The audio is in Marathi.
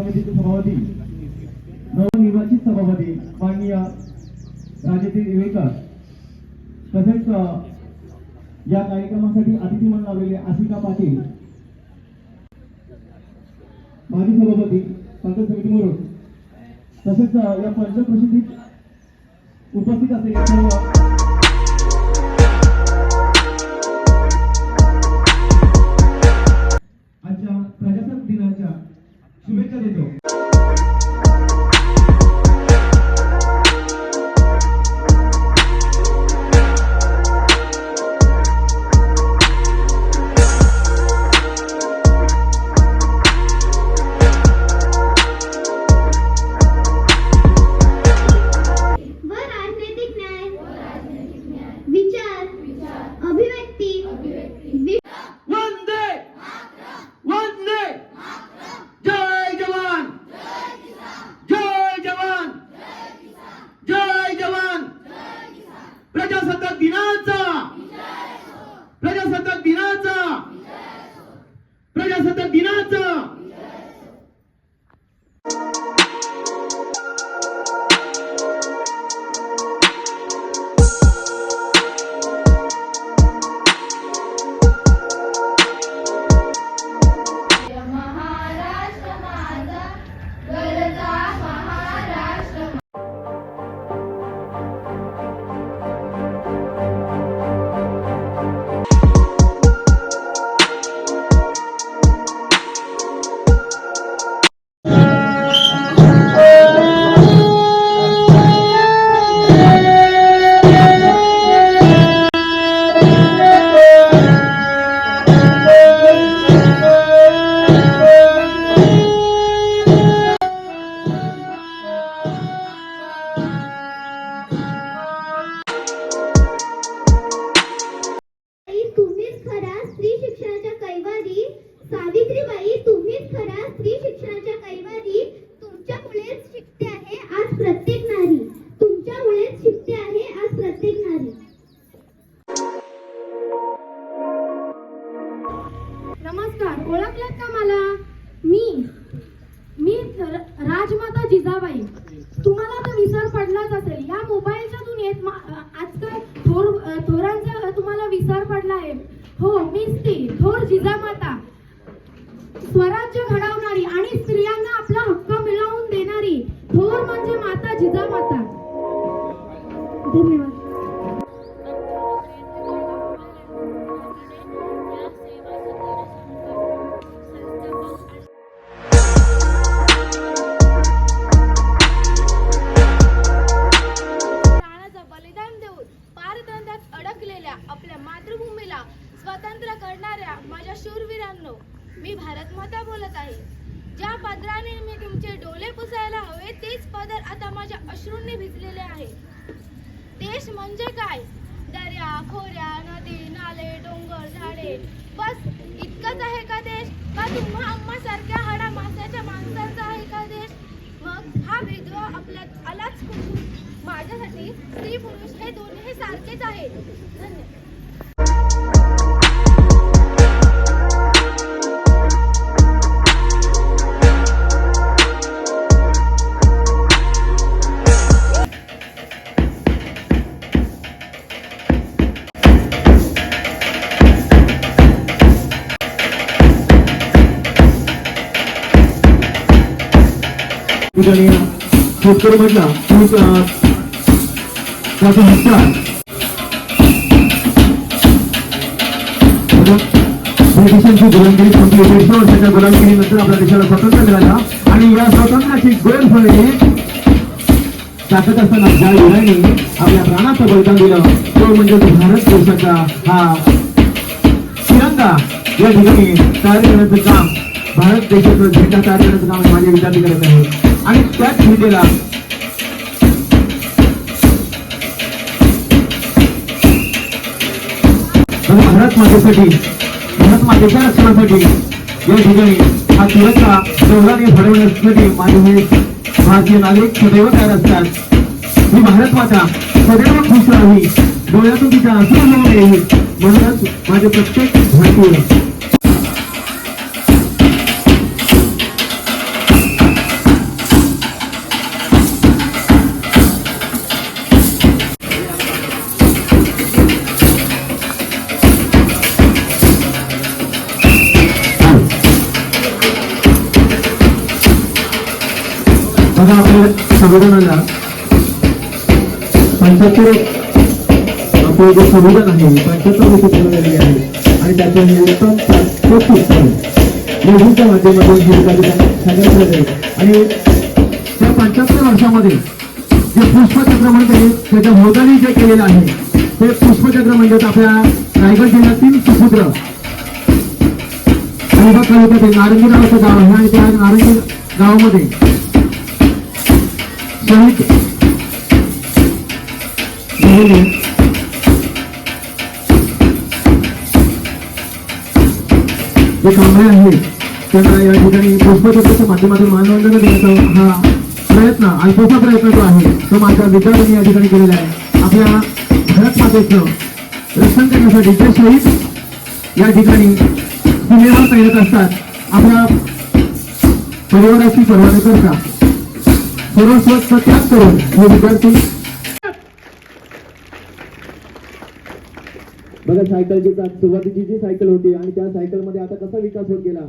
समितीचे सभापती, नवनिर्वाचित सभापती माननीय राजेश वेकर, तसेच या कार्यक्रमासाठी अतिथी म्हणून आलेले आशिका पाटील, माजी सभापती पंचायत समिती मुरुड, तसेच या पंचप्रसिद्धीत उपस्थित असलेल्या सर्व आजच्या प्रजासत्ताक दिनाच्या शुभेच्छा देतो. प्रजासत्ताक दिनाचा सावित्रीबाई, तुम्हीच खऱ्या स्त्री शिक्षणाच्या कैवारी. तुमच्यामुळेच शिकते आहे आज प्रत्येक नारी. तुमच्यामुळेच शिकते आहे आज प्रत्येक नारी. नमस्कार, ओळखलात का मला? मी राजमाता जिजाबाई. तुम्हाला तर विसर पडलाच असेल. या मोबाईलच्या दुनियेत आजकाल थोरांचा तुम्हाला विसर पडला आहे. हो, मीच ती थोर जिजामाता, स्वराज्य घडवणारी आणि स्त्रियांना आपला हक्क मिळवून देणारी थोर म्हणजे माता जिजामाता. धन्यवाद. बलिदान देऊन पारतंत्र्यात अडकलेल्या आपल्या मातृभूमीला स्वतंत्र करणाऱ्या माझ्या शूरवीरांनो, मी भारत माता बोलत आहे. ज्या पदराने मी तुमचे डोळे पुसायला हवे तेच पदर आता माझ्या अश्रूंनी भिजलेले आहे. देश म्हणजे काय? दर्या, खोऱ्या, नदी, नाले, डोंगर, झाडे, बस इतकंच आहे का देश? का तुम्हा आम्हा सारख्या हाडा मासाच्या माणसांचा आहे का देश? मग हा भेदभाव आपल्यात आलाच कुठून? माझ्यासाठी स्त्री पुरुष हे दोन्ही सारखेच आहेत. धन्यवाद. शेतकरी म्हटला त्याचा हत्यार ब्रिटिशांची गुलामगिरी संपली. 150 वर्षाच्या गुलामगिरीनंतर आपल्या देशाला स्वातंत्र्य मिळाला आणि या स्वातंत्र्याची गैरसोयी टाकत असताना ज्या वीरांनी आपल्या प्राणाचं बलिदान दिलं तो म्हणजे भारत देशाचा हा तिरंगा या ठिकाणी तयार करण्याचं काम, भारत देशाचं झेंडा तयार करण्याचं काम माझे विद्यार्थी करत आहे. आणि त्याच झेंडेला भारत मातेच्या रक्षणासाठी या ठिकाणी हा तिरंगा डोलाने फडवण्यासाठी माझे हे भारतीय नागरिक सदैव तयार असतात. ही भारत माता सदैव खुश राहावी, डोळ्यातून तिचा असून होऊ नये म्हणूनच माझे प्रत्येक भारतीय बघा आपल्या संविधानाला 75 आपले जे संविधान आहे 75 वर्ष पूर्ण झालेली आहे आणि त्याचं नियोजन निवडणुकीच्या माध्यमातून हे सादर केलं जाईल. आणि त्या 75 वर्षामध्ये जे पुष्पचक्र म्हणते त्याच्या भोवताली जे केलेलं आहे ते पुष्पचक्र म्हणजे आपल्या रायगड जिल्ह्यातील सुपुत्र अलिबाग तालुक्यातील नारंगी गावाचं गाव आहे आणि त्या नारंगी गावामध्ये शहीद झालेले जे कामगार आहेत त्यांना या ठिकाणी पुष्पचक्राच्या माध्यमातून मानवंदना देण्याचा हा प्रयत्न अल्पसा प्रयत्न जो आहे तो माझ्या विद्यार्थ्यांनी या ठिकाणी केलेला आहे. आपल्या भारत मातेचं रक्षण करण्यासाठी जे शहीद या ठिकाणी सीमेवर तैनात असतात आपल्या परिवाराची पर्वा न करता सर्वस्व त्याग करून हे विद्यार्थी बघा सायकलची सुरुवातीची जी सायकल होती आणि त्या सायकलमध्ये आता कसा विकास होत गेला